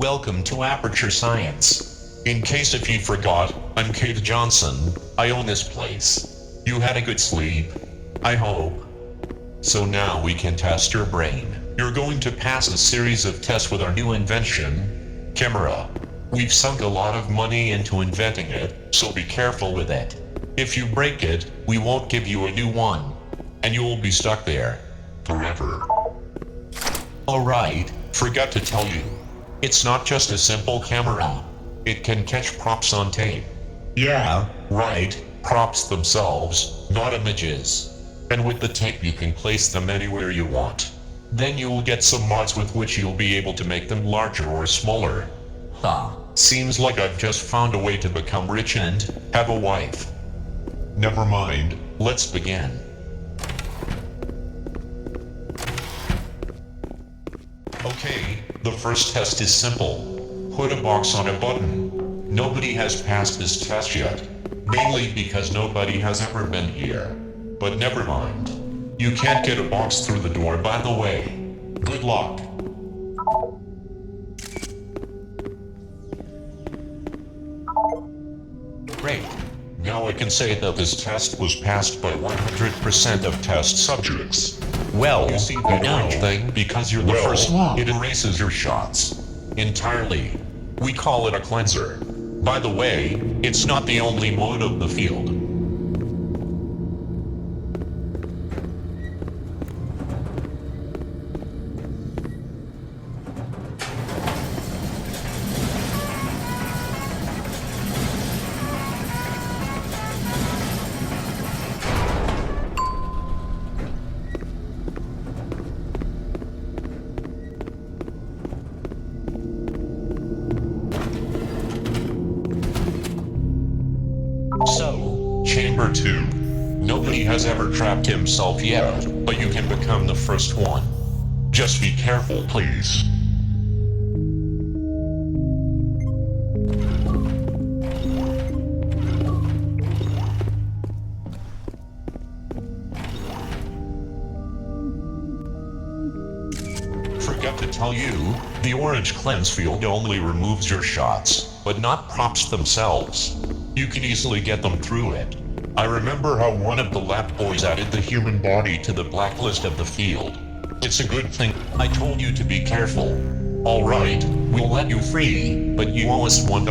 Welcome to Aperture Science. In case if you forgot, I'm Kate Johnson. I own this place. You had a good sleep, I hope. So now we can test your brain. You're going to pass a series of tests with our new invention, camera. We've sunk a lot of money into inventing it, so be careful with it. If you break it, we won't give you a new one. And you'll be stuck there. Forever. Alright, forgot to tell you. It's not just a simple camera. It can catch props on tape. Yeah, right, props themselves, not images. And with the tape you can place them anywhere you want. Then you'll get some mods with which you'll be able to make them larger or smaller. Seems like I've just found a way to become rich and have a wife. Never mind, let's begin. Okay, the first test is simple. Put a box on a button. Nobody has passed this test yet. Mainly because nobody has ever been here. But never mind. You can't get a box through the door, by the way. Good luck. Great. Now I can say that this test was passed by 100% of test subjects. Well, you see that orange thing because you're the first one. It erases your shots. Entirely. We call it a cleanser. By the way, it's not the only mode of the field. So, Chamber 2. Nobody has ever trapped himself yet, but you can become the first one. Just be careful, please. Forgot to tell you, the orange cleanse field only removes your shots, but not props themselves. You can easily get them through it. I remember how one of the lab boys added the human body to the blacklist of the field. It's a good thing I told you to be careful. Alright, we'll let you free, but you owe us $1.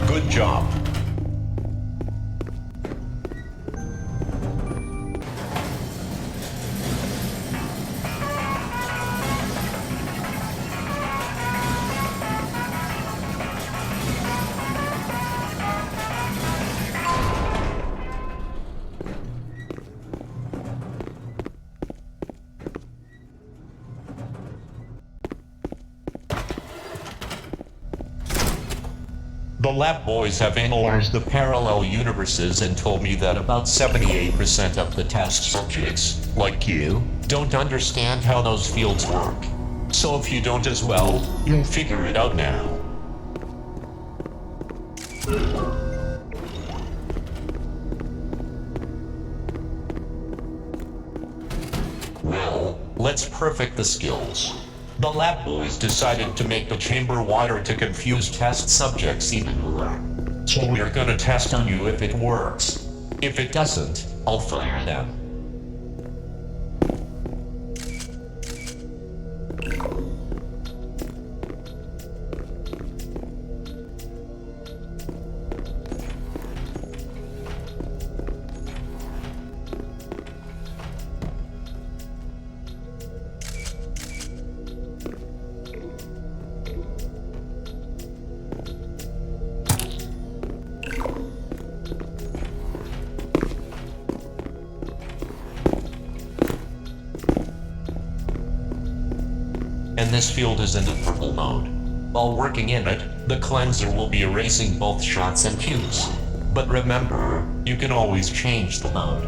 Good job. The lab boys have analyzed the parallel universes and told me that about 78% of the test subjects, like you, don't understand how those fields work. So if you don't as well, you'll figure it out now. Well, let's perfect the skills. The lab boys decided to make the chamber wider to confuse test subjects even more. So we're gonna test on you if it works. If it doesn't, I'll fire them. And this field is in the purple mode. While working in it, the cleanser will be erasing both shots and cues. But remember, you can always change the mode.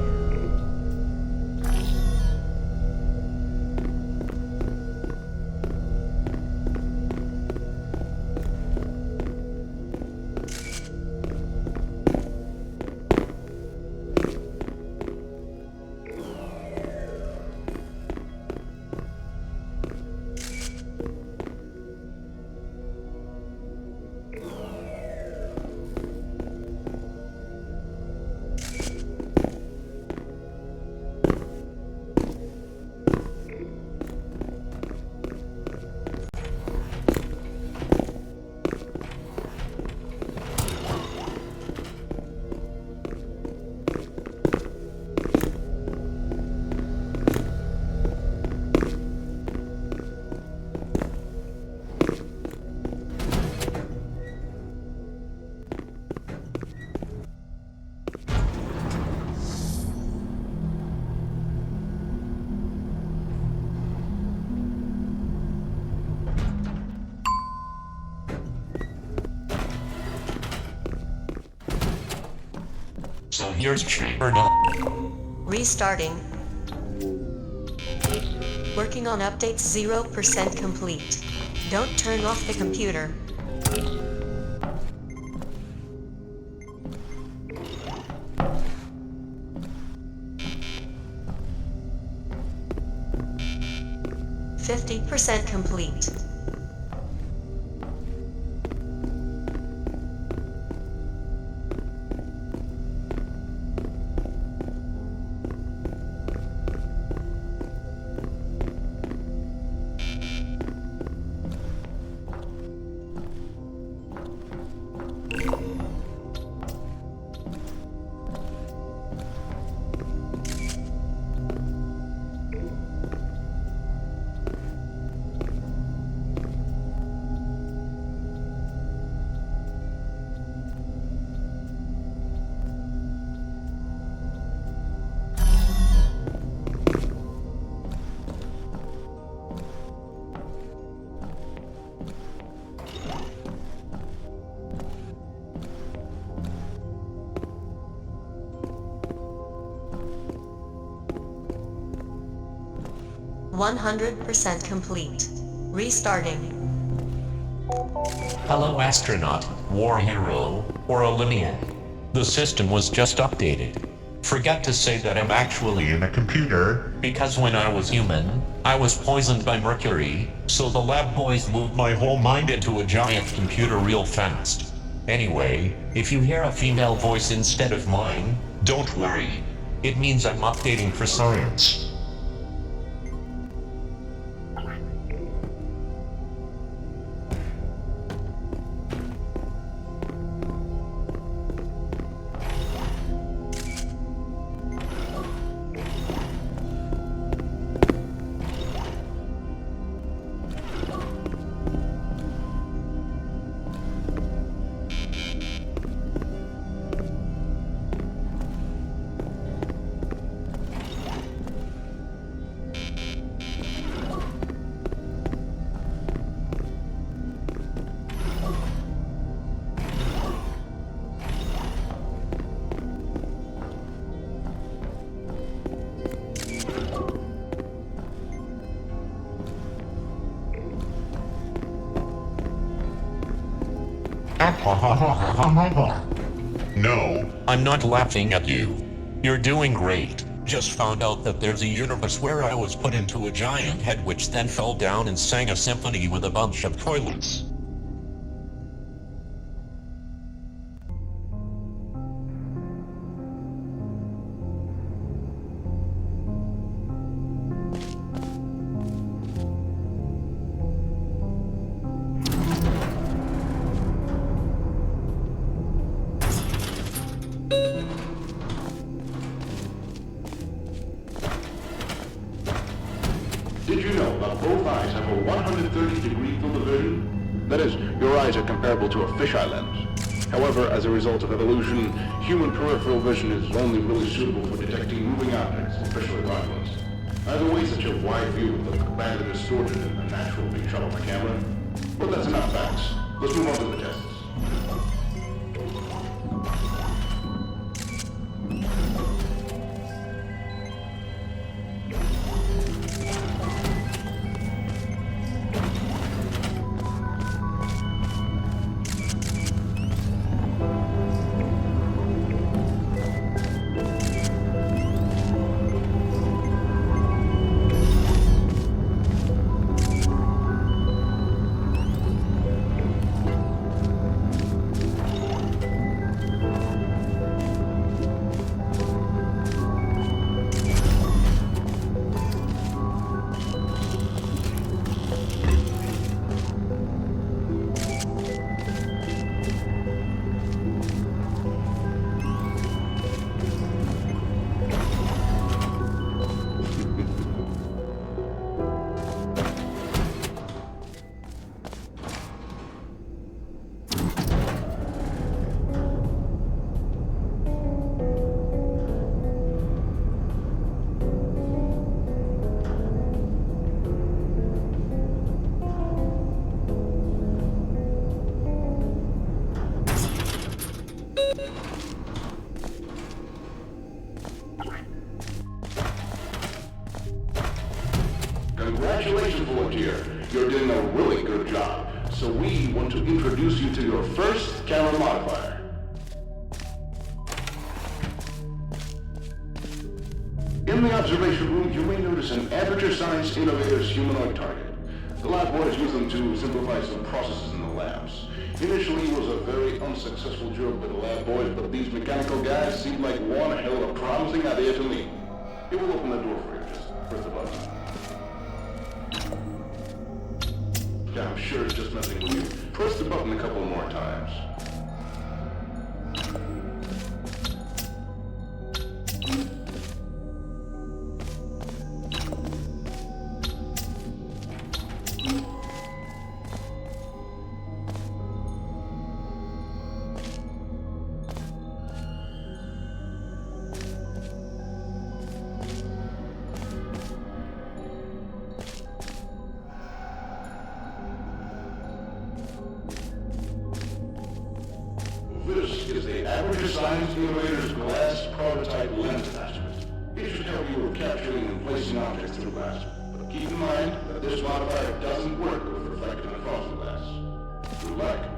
So here's or not. Restarting. Working on updates 0% complete. Don't turn off the computer. %50 complete. %100 complete. Restarting. Hello astronaut, war hero, or Olympian. The system was just updated. Forget to say that I'm actually in a computer, because when I was human, I was poisoned by mercury, so the lab boys moved my whole mind into a giant computer real fast. Anyway, if you hear a female voice instead of mine, don't worry. It means I'm updating for science. No, I'm not laughing at you. You're doing great. Just found out that there's a universe where I was put into a giant head which then fell down and sang a symphony with a bunch of toilets. Did you know that both eyes have a 130-degree field of vision? That is, your eyes are comparable to a fisheye lens. However, as a result of evolution, human peripheral vision is only really suitable for detecting moving objects, especially large ones. Either way, such a wide view would look badly distorted and unnatural being shot on the camera. But that's enough facts. Let's move on to the tests. volunteer. You're doing a really good job. So we want to introduce you to your first camera modifier. In the observation room, you may notice an Aperture Science Innovators humanoid target. The lab boys use them to simplify some processes in the labs. Initially, it was a very unsuccessful job by the lab boys, but these mechanical guys seem like one hell of a promising idea to me. It will open the door for you, just press the button. Yeah, I'm sure it's just messing with you. Press the button a couple more times. This is the Aperture Science Innovators glass prototype lens attachment. It should help you with capturing and placing objects through glass. But keep in mind that this modifier doesn't work with reflective and frosted glass. Good luck.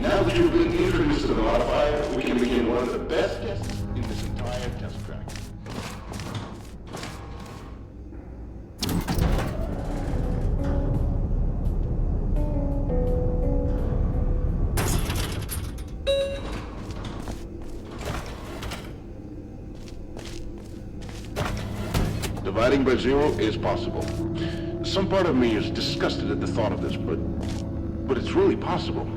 Now that you've been introduced to the modifier, we can begin one of the best tests in this entire test track. Dividing by zero is possible. Some part of me is disgusted at the thought of this, but it's really possible.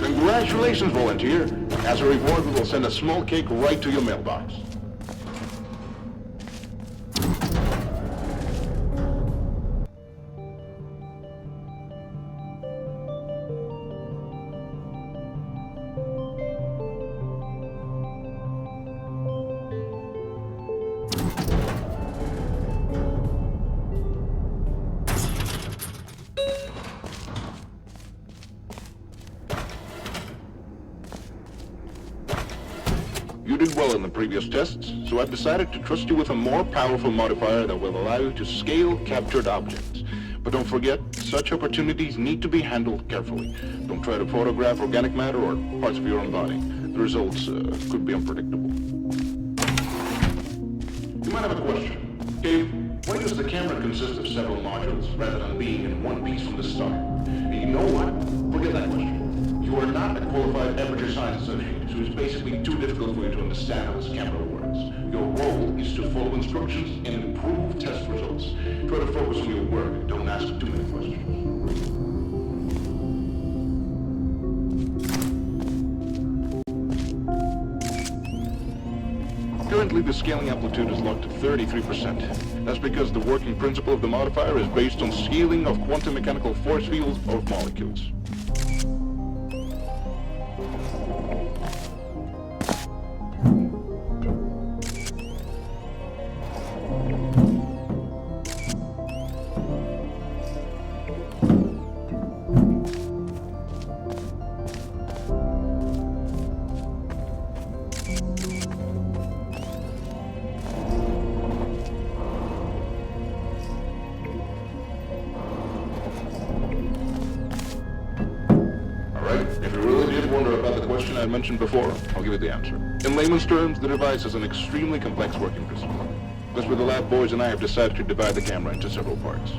Congratulations, volunteer. As a reward, we will send a small cake right to your mailbox. You did well in the previous tests, so I've decided to trust you with a more powerful modifier that will allow you to scale captured objects. But don't forget, such opportunities need to be handled carefully. Don't try to photograph organic matter or parts of your own body. The results could be unpredictable. You might have a question. Dave, why does the camera consist of several modules rather than being in one piece from the start? And you know what? Forget that question. You are not a qualified Aperture Science Associate, so it's basically too difficult for you to understand how this camera works. Your role is to follow instructions and improve test results. Try to focus on your work. Don't ask too many questions. Currently, the scaling amplitude is locked at 33%. That's because the working principle of the modifier is based on scaling of quantum mechanical force fields of molecules. I mentioned before, I'll give you the answer. In layman's terms, the device is an extremely complex working principle. That's where the lab boys and I have decided to divide the camera into several parts.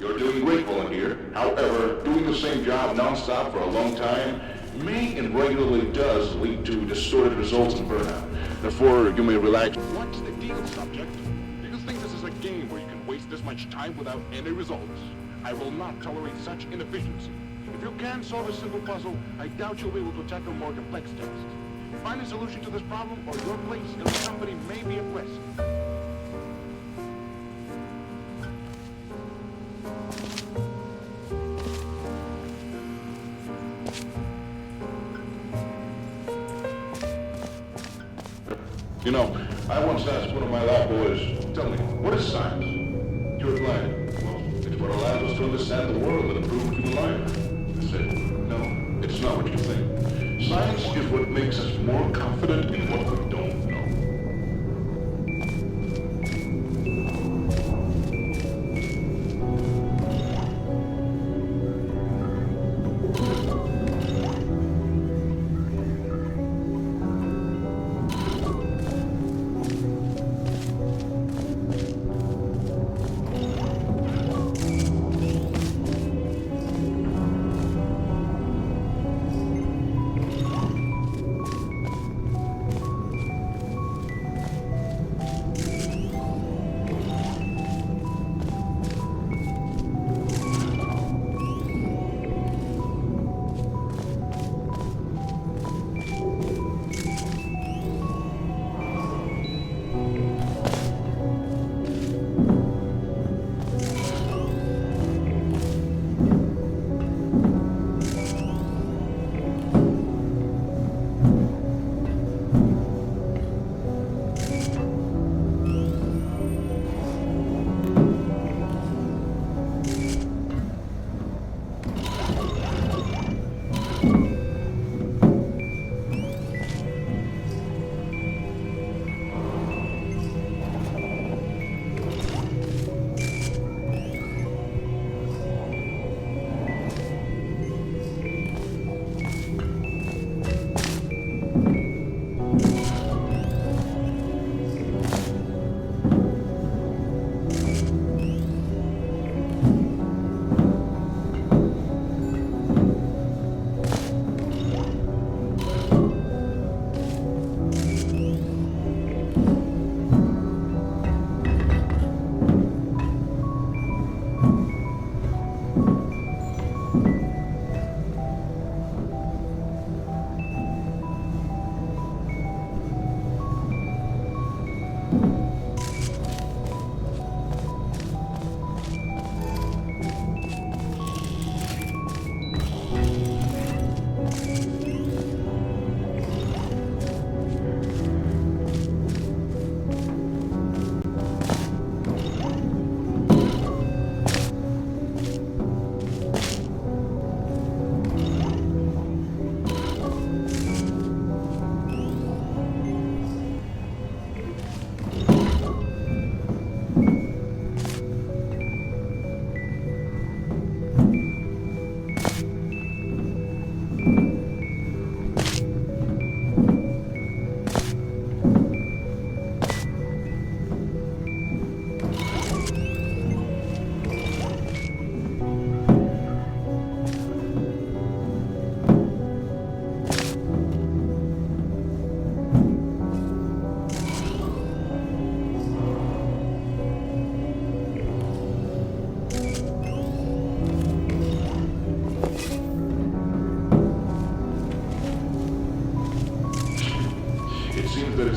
You're doing great, volunteer. However, doing the same job non-stop for a long time may and regularly does lead to distorted results and burnout. Therefore, you may relax. What's the deal, subject? Do you think this is a game where you can waste this much time without any results? I will not tolerate such inefficiency. If you can solve a simple puzzle, I doubt you'll be able to tackle more complex tests. Find a solution to this problem, or your place in the company may be at risk. You know, I once asked one of my lab boys, tell me, what is science? He replied, well, it's what allows us to understand the world and improve human life. I said, no, it's not what you think. Science is what makes us more confident in what we don't know.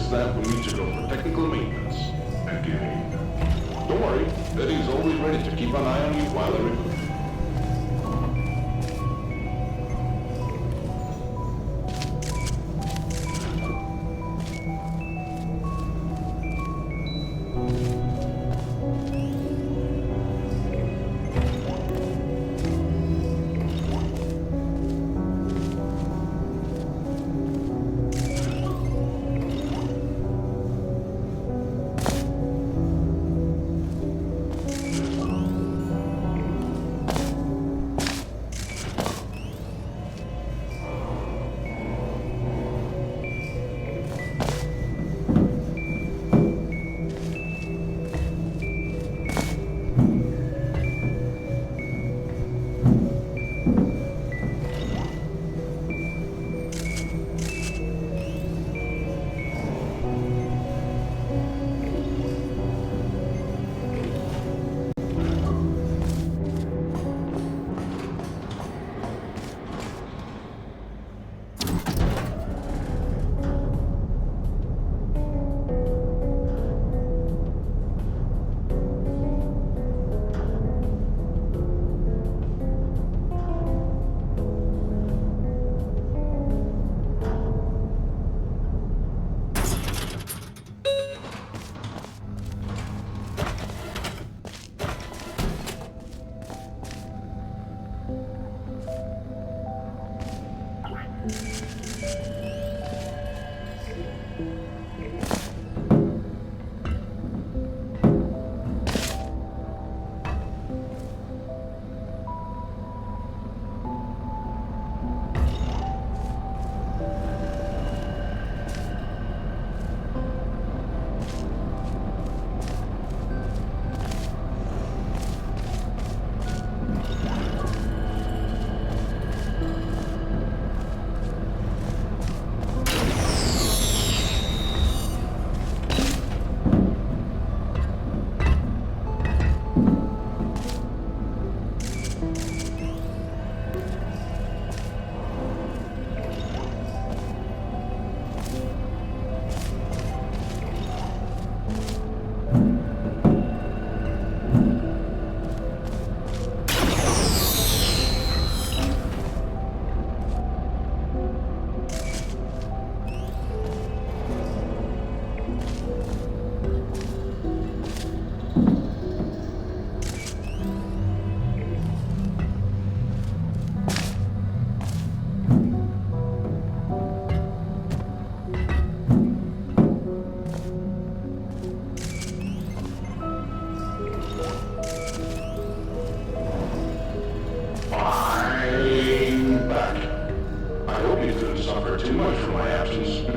this lab will need to go for technical maintenance. Beginning. Don't worry, Betty's always ready to keep an eye on you while I reboot. Too much for my absence.